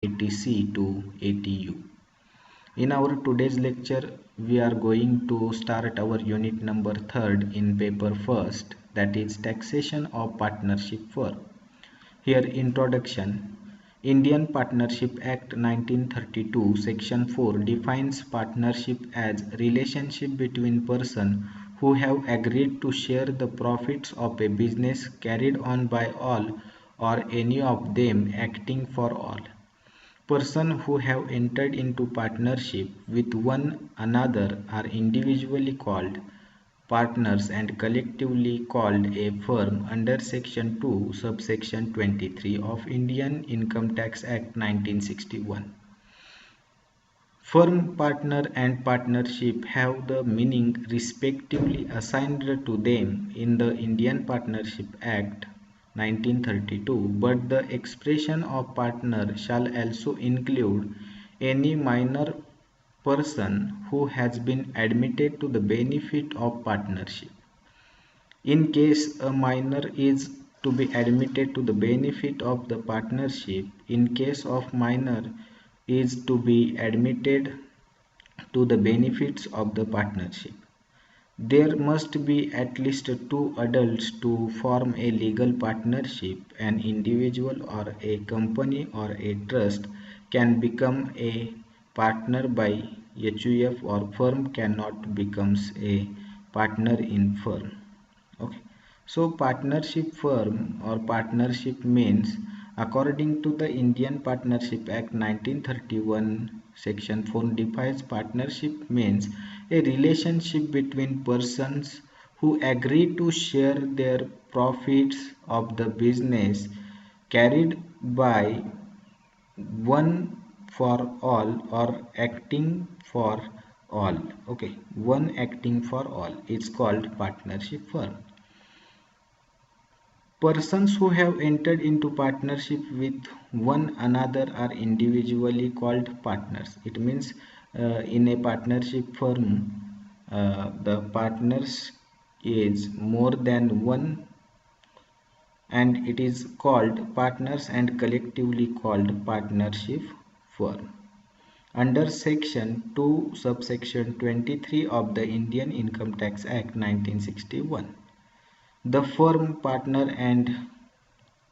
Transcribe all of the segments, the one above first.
ATC to ATU. In our today's lecture, we are going to start our unit number 3rd in paper first, that is taxation of partnership firm. Here introduction. Indian Partnership Act 1932 Section 4 defines partnership as relationship between persons who have agreed to share the profits of a business carried on by all or any of them acting for all. Persons who have entered into partnership with one another are individually called partners and collectively called a firm under Section 2, subsection 23 of Indian Income Tax Act 1961. Firm, partner and partnership have the meaning respectively assigned to them in the Indian Partnership Act 1932, but the expression of partner shall also include any minor person who has been admitted to the benefit of partnership. In case a minor is to be admitted to the benefit of the partnership, in case of minor is to be admitted to the benefits of the partnership, there must be at least two adults to form a legal partnership. An individual or a company or a trust can become a partner by HUF, or firm cannot becomes a partner in firm. Okay, so partnership firm or partnership means, according to the Indian Partnership Act 1931 Section 4 defines partnership means a relationship between persons who agree to share their profits of the business carried by one for all or acting for all. Okay, one acting for all is called partnership firm. Persons who have entered into partnership with one another are individually called partners. It means in a partnership firm, the partners is more than one, and it is called partners and collectively called partnership firm. Under Section 2, subsection 23 of the Indian Income Tax Act 1961. The firm, partner and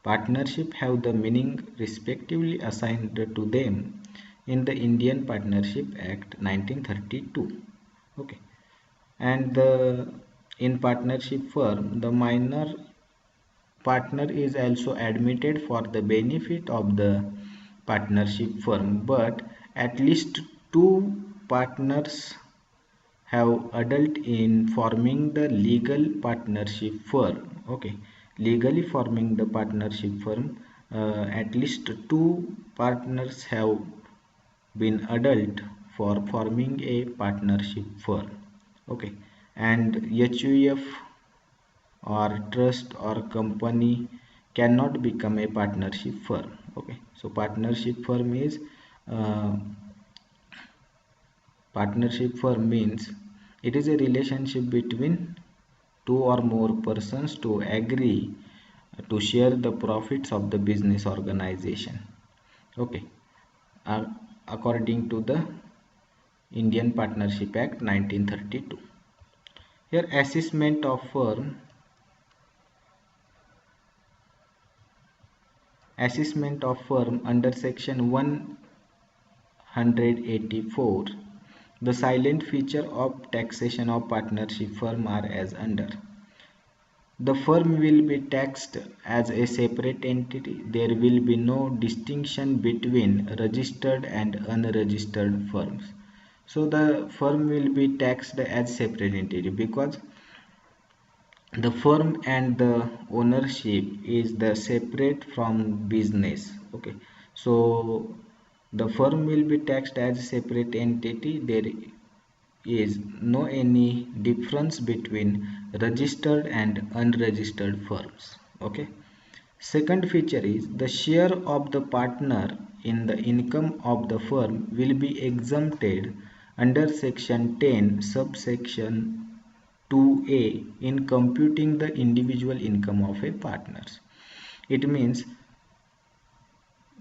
partnership have the meaning respectively assigned to them in the Indian Partnership Act 1932. Okay, and in partnership firm, the minor partner is also admitted for the benefit of the partnership firm, but at least two partners have adult in forming the legal partnership firm. Okay, legally forming the partnership firm, at least two partners have been adult for forming a partnership firm. Okay, and HUF or trust or company cannot become a partnership firm. Okay, so partnership firm is partnership firm means it is a relationship between two or more persons to agree to share the profits of the business organization. Okay, according to the Indian Partnership Act 1932. Here assessment of firm. Assessment of firm under Section 184. The silent feature of taxation of partnership firm are as under. The firm will be taxed as a separate entity. There will be no distinction between registered and unregistered firms. So the firm will be taxed as separate entity because the firm and the ownership is the separate from business. Okay, so the firm will be taxed as a separate entity. There is no any difference between registered and unregistered firms. Okay, second feature is the share of the partner in the income of the firm will be exempted under Section 10 subsection 2A in computing the individual income of a partners. It means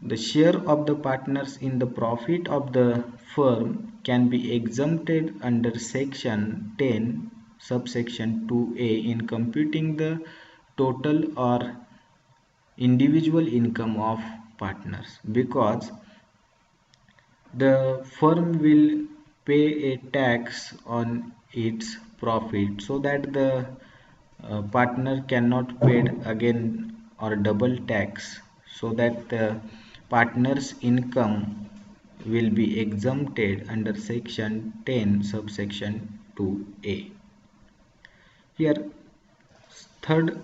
the share of the partners in the profit of the firm can be exempted under section 10 subsection 2a in computing the total or individual income of partners, because the firm will pay a tax on its profit, so that the partner cannot pay again or double tax, so that the partner's income will be exempted under section 10 subsection 2a. Here, third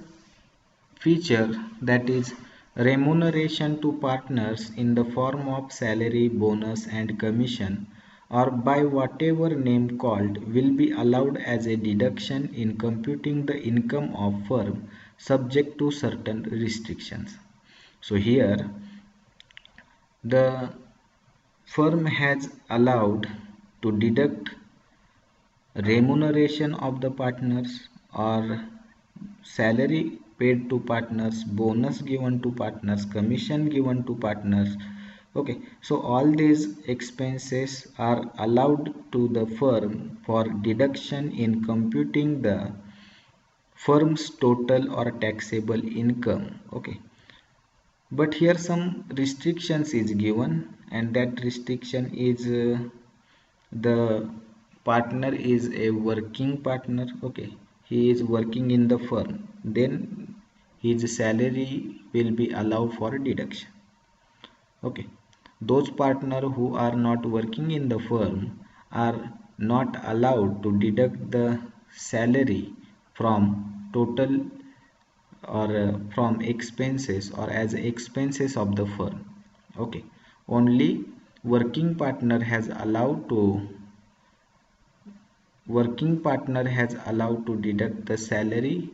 feature, that is remuneration to partners in the form of salary, bonus and commission, or by whatever name called, will be allowed as a deduction in computing the income of firm, subject to certain restrictions. So here the firm has allowed to deduct remuneration of the partners, or salary paid to partners, bonus given to partners, commission given to partners. Okay, so all these expenses are allowed to the firm for deduction in computing the firm's total or taxable income. Okay, but here some restrictions is given, and that restriction is the partner is a working partner. Okay, he is working in the firm, then his salary will be allowed for deduction. Okay, those partner who are not working in the firm are not allowed to deduct the salary from total or from expenses or as expenses of the firm. Okay, only working partner has allowed to deduct the salary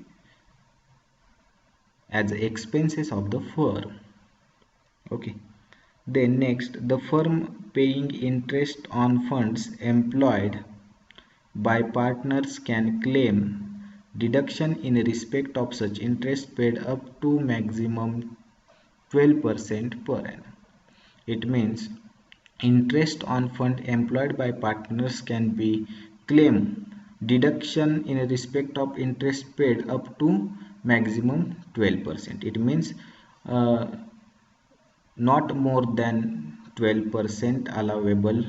as expenses of the firm. Okay, then next, the firm paying interest on funds employed by partners can claim deduction in respect of such interest paid up to maximum 12% per annum. It means interest on fund employed by partners can be claimed deduction in respect of interest paid up to maximum 12%. It means uh, not more than 12% allowable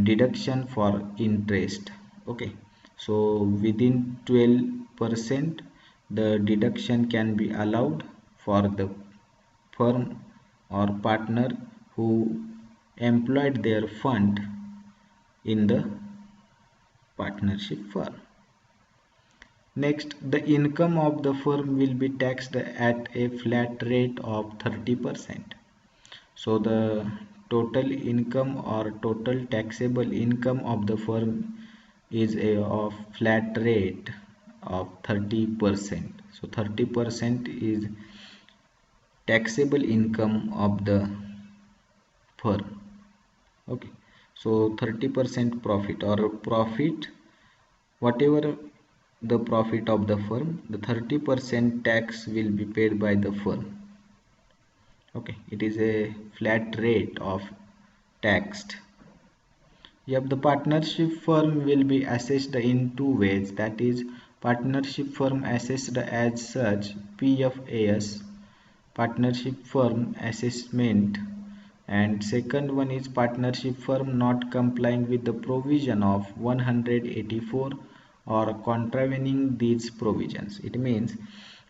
deduction for interest. Okay, so within 12% the deduction can be allowed for the firm or partner who employed their fund in the partnership firm. Next, the income of the firm will be taxed at a flat rate of 30%. So the total income or total taxable income of the firm is of flat rate of 30%. So 30% is taxable income of the firm. Okay, so 30% profit or profit, whatever the profit of the firm, the 30% tax will be paid by the firm. Okay, it is a flat rate of taxed. Yep, the partnership firm will be assessed in two ways, that is partnership firm assessed as such PFAS, partnership firm assessment, and second one is partnership firm not complying with the provision of 184 or contravening these provisions. It means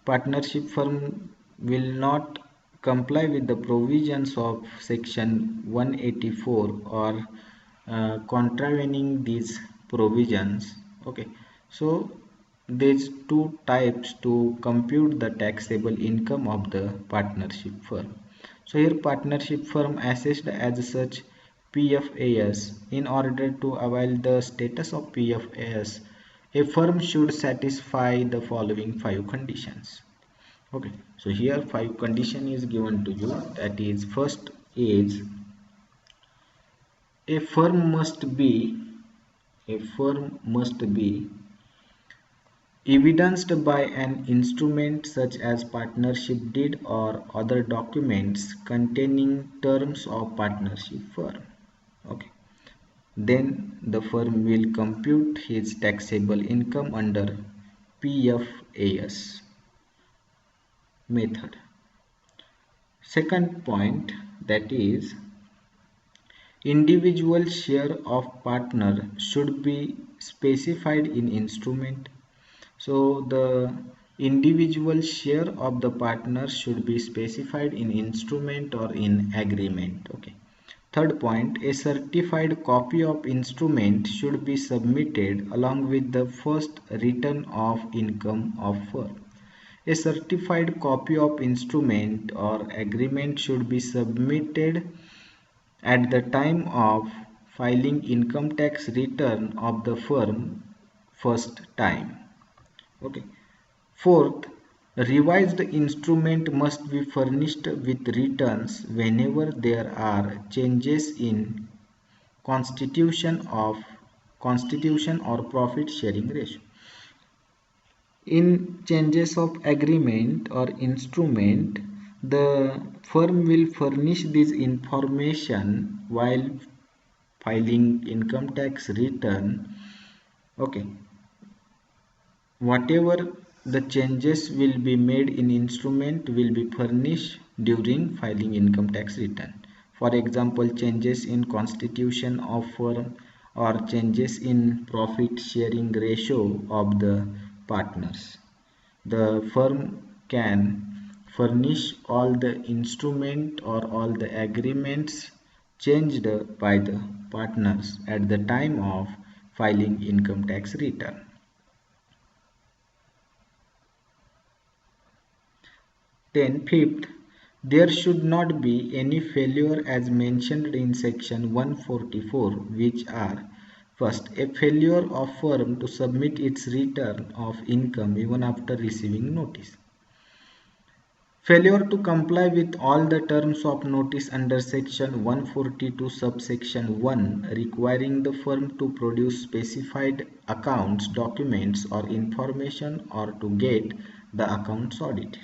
partnership firm will not comply with the provisions of section 184 or contravening these provisions. Okay, so there's two types to compute the taxable income of the partnership firm. So here partnership firm assessed as such PFAS. In order to avail the status of PFAS, a firm should satisfy the following 5 conditions. Okay, so here 5 condition is given to you, that is first is a firm must be evidenced by an instrument such as partnership deed or other documents containing terms of partnership firm. Okay. Then the firm will compute his taxable income under PFAS method. Second point, that is individual share of partner should be specified in instrument. So the individual share of the partner should be specified in instrument or in agreement. Okay. Third point, a certified copy of instrument should be submitted along with the first return of income of firm. A certified copy of instrument or agreement should be submitted at the time of filing income tax return of the firm first time. Okay. Fourth, revised instrument must be furnished with returns whenever there are changes in constitution or profit sharing ratio. In changes of agreement or instrument, the firm will furnish this information while filing income tax return. Okay. Whatever the changes will be made in instrument will be furnished during filing income tax return. For example, changes in constitution of firm or changes in profit sharing ratio of the partners. The firm can furnish all the instrument or all the agreements changed by the partners at the time of filing income tax return. Then fifth, there should not be any failure as mentioned in section 144, which are: first, a failure of firm to submit its return of income even after receiving notice. Failure to comply with all the terms of notice under section 142 subsection 1 requiring the firm to produce specified accounts, documents or information or to get the accounts audited.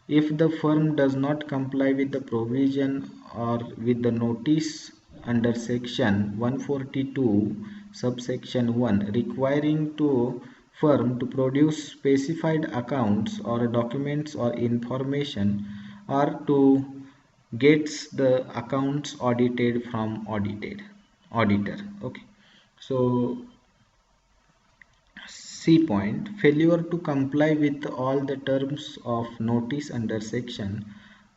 If the firm does not comply with the provision or with the notice under section 142 subsection 1 requiring to firm to produce specified accounts or documents or information or to gets the accounts audited from auditor. Okay. So C point, failure to comply with all the terms of notice under section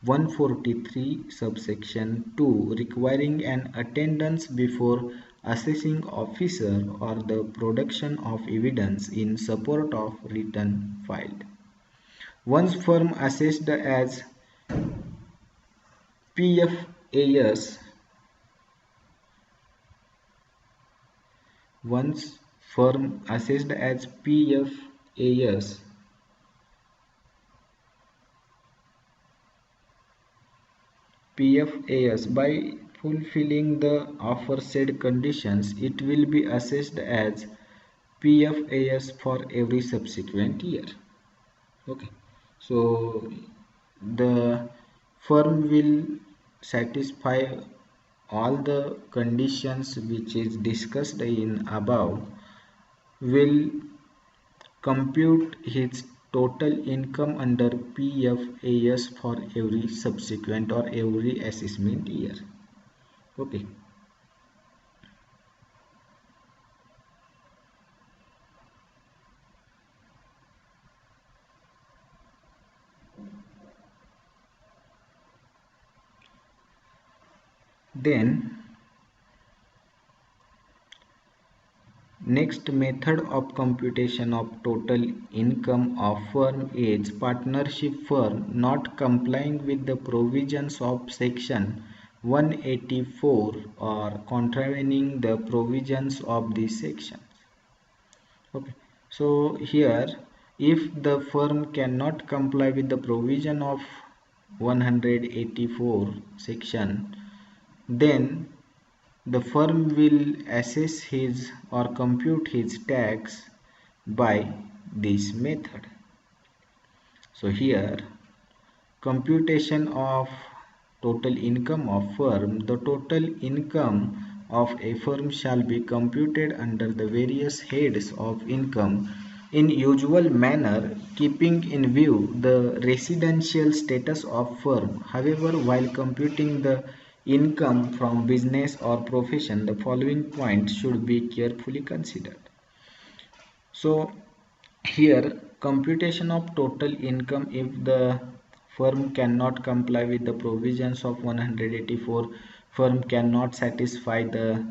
143 subsection 2 requiring an attendance before assessing officer or the production of evidence in support of return filed. Once firm assessed as PFAS Once firm assessed as PFAS by fulfilling the aforesaid conditions, it will be assessed as PFAS for every subsequent year. Okay, so the firm will satisfy all the conditions which is discussed in above, will compute his total income under PFAS for every subsequent or every assessment year. Okay. Then next method of computation of total income of firm is partnership firm not complying with the provisions of section 184 or contravening the provisions of this section. Okay. So here, if the firm cannot comply with the provision of 184 section, then the firm will assess his or compute his tax by this method. So here, computation of total income of firm. The total income of a firm shall be computed under the various heads of income in usual manner, keeping in view the residential status of firm. However, while computing the income from business or profession, the following points should be carefully considered. So here, computation of total income, if the firm cannot comply with the provisions of 184, firm cannot satisfy the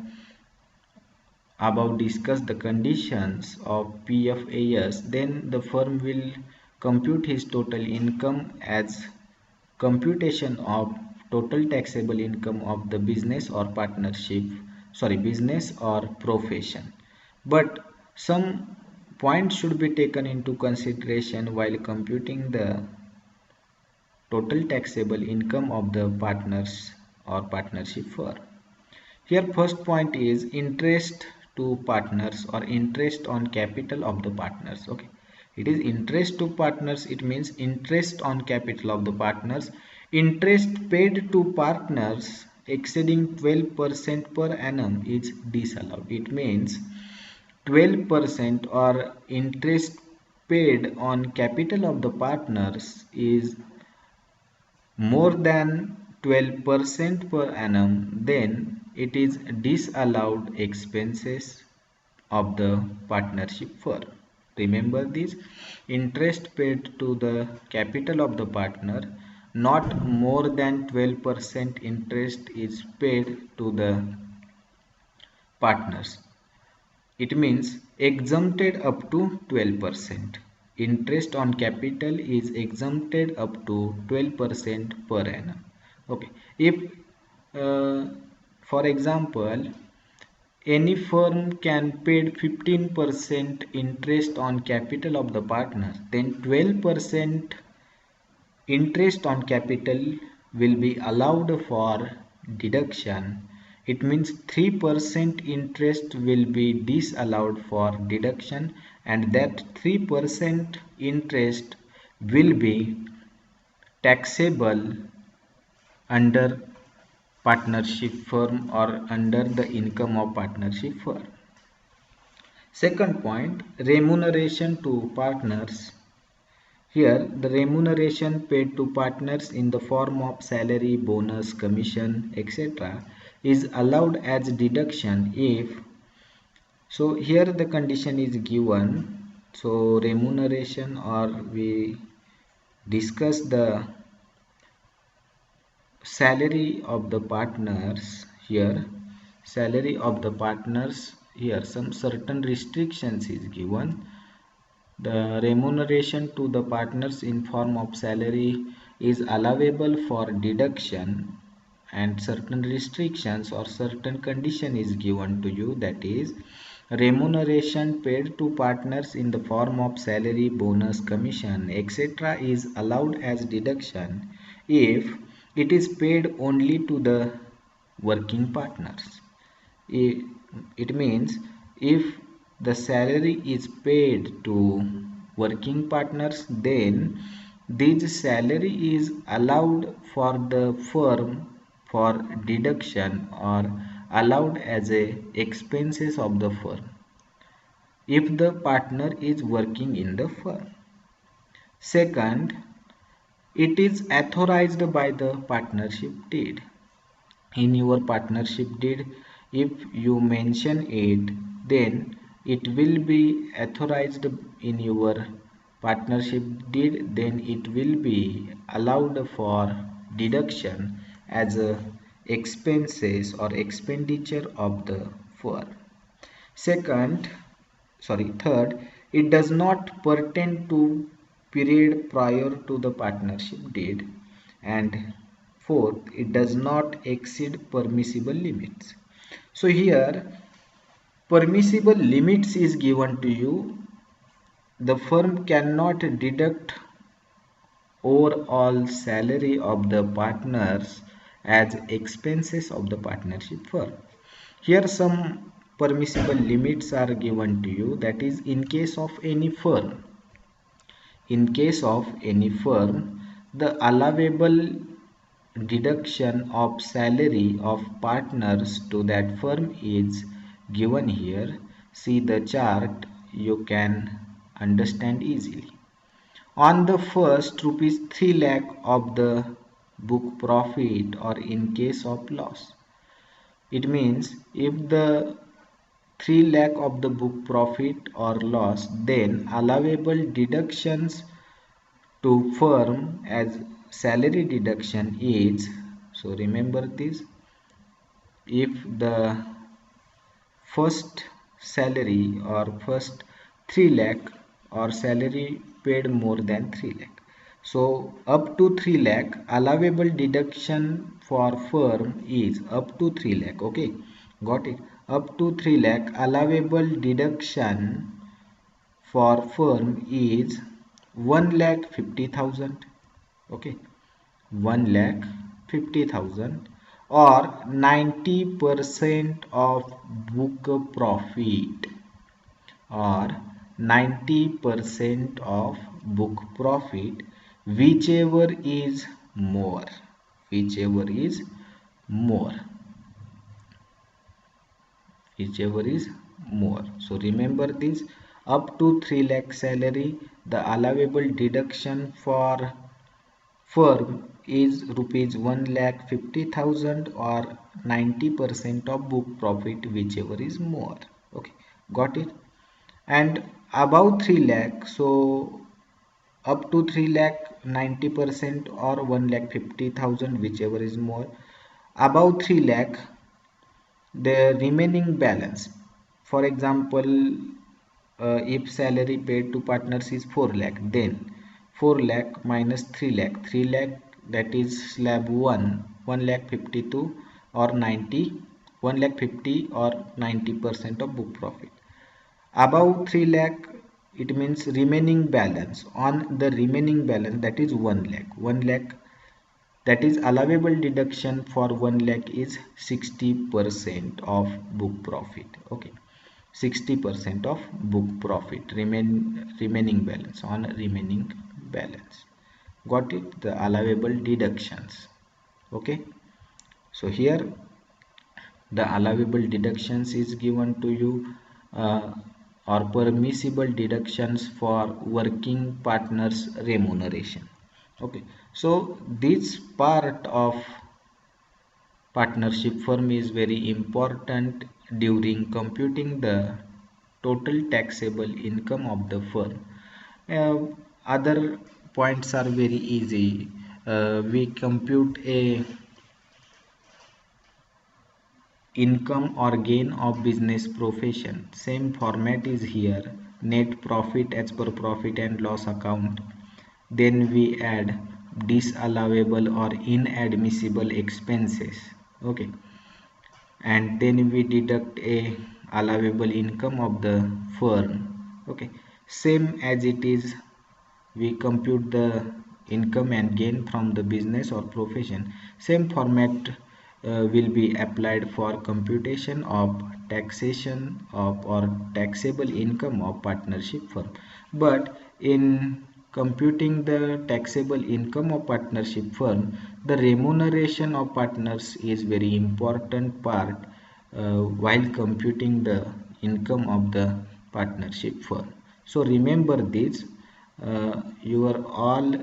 above discussed the conditions of PFAS, then the firm will compute his total income as computation of total taxable income of the business or partnership, business or profession. But some points should be taken into consideration while computing the total taxable income of the partners or partnership firm. Here first point is interest to partners or interest on capital of the partners. Okay, it is interest to partners, it means interest on capital of the partners. Interest paid to partners exceeding 12% per annum is disallowed. It means 12% or interest paid on capital of the partners is more than 12% per annum, then it is disallowed expenses of the partnership firm. Remember this, interest paid to the capital of the partner, not more than 12% interest is paid to the partners. It means exempted up to 12%. Interest on capital is exempted up to 12% per annum. Okay, if for example any firm can pay 15% interest on capital of the partners, then 12% interest on capital will be allowed for deduction. It means 3% interest will be disallowed for deduction, and that 3% interest will be taxable under partnership firm or under the income of partnership firm. Second point, remuneration to partners. Here, the remuneration paid to partners in the form of salary, bonus, commission, etc. is allowed as deduction if, so here the condition is given, so remuneration, or we discuss the salary of the partners here, salary of the partners, here some certain restrictions is given. The remuneration to the partners in form of salary is allowable for deduction, and certain restrictions or certain condition is given to you, that is remuneration paid to partners in the form of salary, bonus, commission, etc. is allowed as deduction if it is paid only to the working partners. It means if the salary is paid to working partners, then this salary is allowed for the firm for deduction or allowed as a expenses of the firm if the partner is working in the firm. Second, it is authorized by the partnership deed. In your partnership deed, if you mention it, then it will be authorized in your partnership deed, then it will be allowed for deduction as a expenses or expenditure of the firm. Third, it does not pertain to period prior to the partnership deed, and fourth, it does not exceed permissible limits. So here permissible limits is given to you. The firm cannot deduct overall salary of the partners as expenses of the partnership firm. Here some permissible limits are given to you, that is in case of any firm in case of any firm, the allowable deduction of salary of partners to that firm is given here. See the chart, you can understand easily. On the first, rupees 3 lakh of the book profit or in case of loss. It means if the 3 lakh of the book profit or loss, then allowable deductions to firm as salary deduction is, so remember this, if the first salary or first 3 lakh or salary paid more than 3 lakh. So up to 3 lakh allowable deduction for firm is up to 3 lakh. Okay, got it. Up to 3 lakh allowable deduction for firm is 1,50,000. Okay, 1,50,000 or 90% of book profit, or 90% of book profit, whichever is more, whichever is more, whichever is more. So remember this, up to 3 lakh salary, the allowable deduction for firm is rupees 1,50,000 or 90% of book profit, whichever is more. Okay, got it. And above 3 lakh, so up to 3 lakh 90% or 1,50,000, whichever is more. Above 3 lakh, the remaining balance, for example, if salary paid to partners is 4 lakh, then 4 lakh minus 3 lakh, 3 lakh, that is slab 1, 1 lakh 52 or 90, 1 lakh 50 or 90% of book profit. Above 3 lakh, it means remaining balance, on the remaining balance, that is 1 lakh, 1 lakh, that is allowable deduction for 1 lakh is 60% of book profit. Okay, 60% of book profit, remaining balance, on remaining balance. Got it, the allowable deductions. Okay, so here the allowable deductions is given to you, or permissible deductions for working partners remuneration. Okay, so this part of partnership firm is very important during computing the total taxable income of the firm. Other points are very easy. We compute a income or gain of business profession. Same format is here. Net profit as per profit and loss account. Then we add disallowable or inadmissible expenses. Okay, and then we deduct a allowable income of the firm. Okay, same as it is, we compute the income and gain from the business or profession. Same format will be applied for computation of taxation of or taxable income of partnership firm. But in computing the taxable income of partnership firm, the remuneration of partners is very important part while computing the income of the partnership firm. So remember this, your all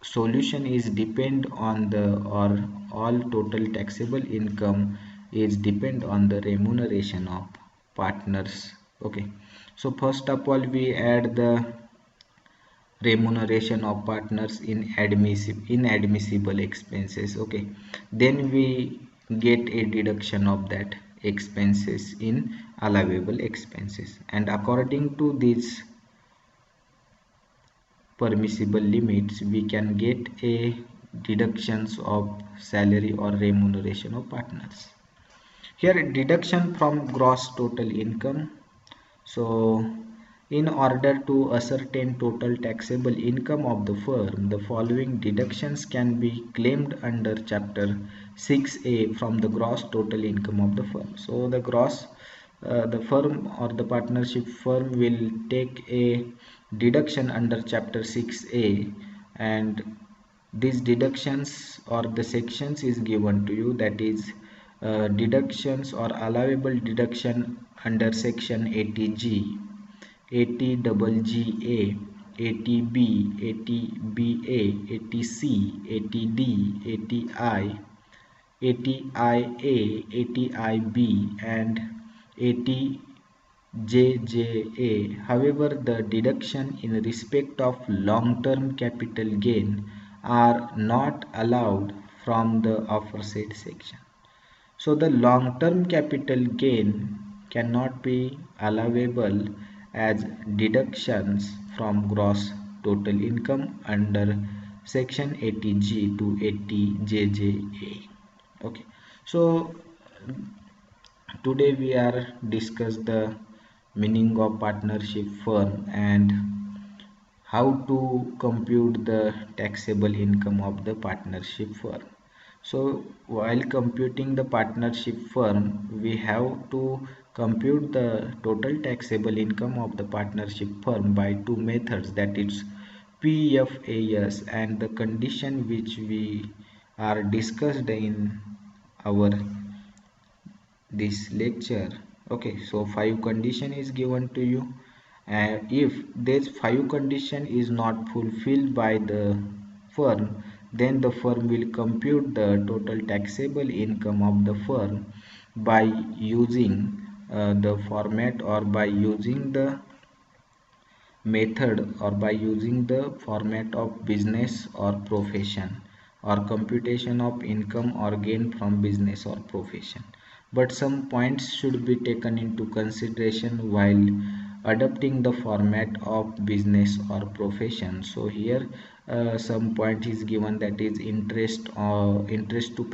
solution is depend on the, or all total taxable income is depend on the remuneration of partners. Okay, so first of all we add the remuneration of partners in inadmissible expenses. Okay, then we get a deduction of that expenses in allowable expenses, and according to these permissible limits we can get a deductions of salary or remuneration of partners. Here deduction from gross total income. So in order to ascertain total taxable income of the firm, the following deductions can be claimed under chapter 6A from the gross total income of the firm. So the gross, the firm or the partnership firm will take a deduction under chapter 6a, and these deductions or the sections is given to you, that is deductions or allowable deduction under section 80G, 80GGA, 80B, 80BA, 80C, 80D, 80I, 80IA, 80IB, and 80JJA. However, the deduction in respect of long-term capital gain are not allowed from the aforesaid section. So the long-term capital gain cannot be allowable as deductions from gross total income under section 80G to 80JJA. Okay, so today we are discuss the meaning of partnership firm and how to compute the taxable income of the partnership firm. So while computing the partnership firm, we have to compute the total taxable income of the partnership firm by two methods, that is PFAS and the condition which we are discussed in our this lecture. Okay, so five condition is given to you, and if this five condition is not fulfilled by the firm, then the firm will compute the total taxable income of the firm by using the format or by using the method or by using the format of business or profession, or computation of income or gain from business or profession. But some points should be taken into consideration while adopting the format of business or profession. So here some point is given, that is interest or interest to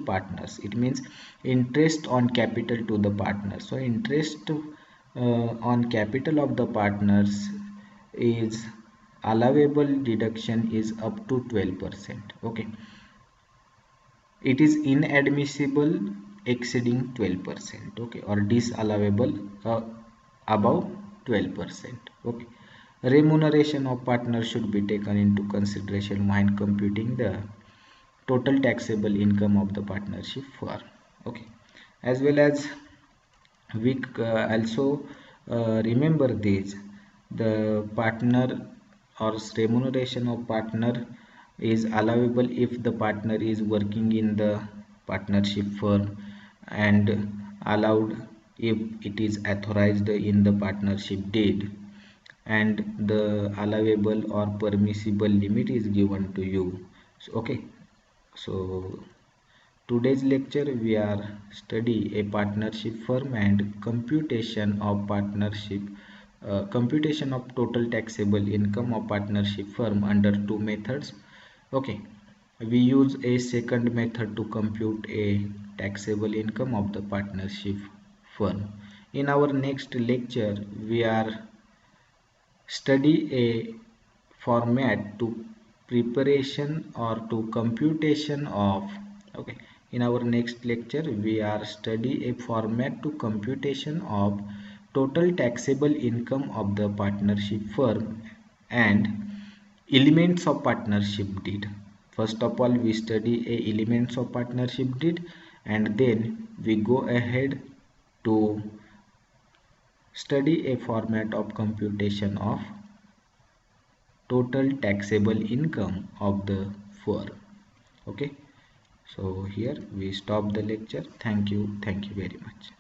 partners. It means interest on capital to the partner. So interest on capital of the partners is allowable deduction is up to 12%. Okay, it is inadmissible exceeding 12%. Okay, or disallowable above 12%. Okay, remuneration of partners should be taken into consideration when computing the total taxable income of the partnership firm. Okay, as well as we also remember this, the partner or remuneration of partner is allowable if the partner is working in the partnership firm, and allowed if it is authorized in the partnership deed, and the allowable or permissible limit is given to you. So, okay, so today's lecture we are study a partnership firm and computation of partnership computation of total taxable income of partnership firm under two methods. Okay, we use a second method to compute a taxable income of the partnership firm. In our next lecture we are study a format to preparation or to computation of. Okay, in our next lecture we are study a format to computation of total taxable income of the partnership firm and elements of partnership deed. First of all we study a elements of partnership deed, and then we go ahead to study a format of computation of total taxable income of the firm. Okay, so here we stop the lecture. Thank you very much.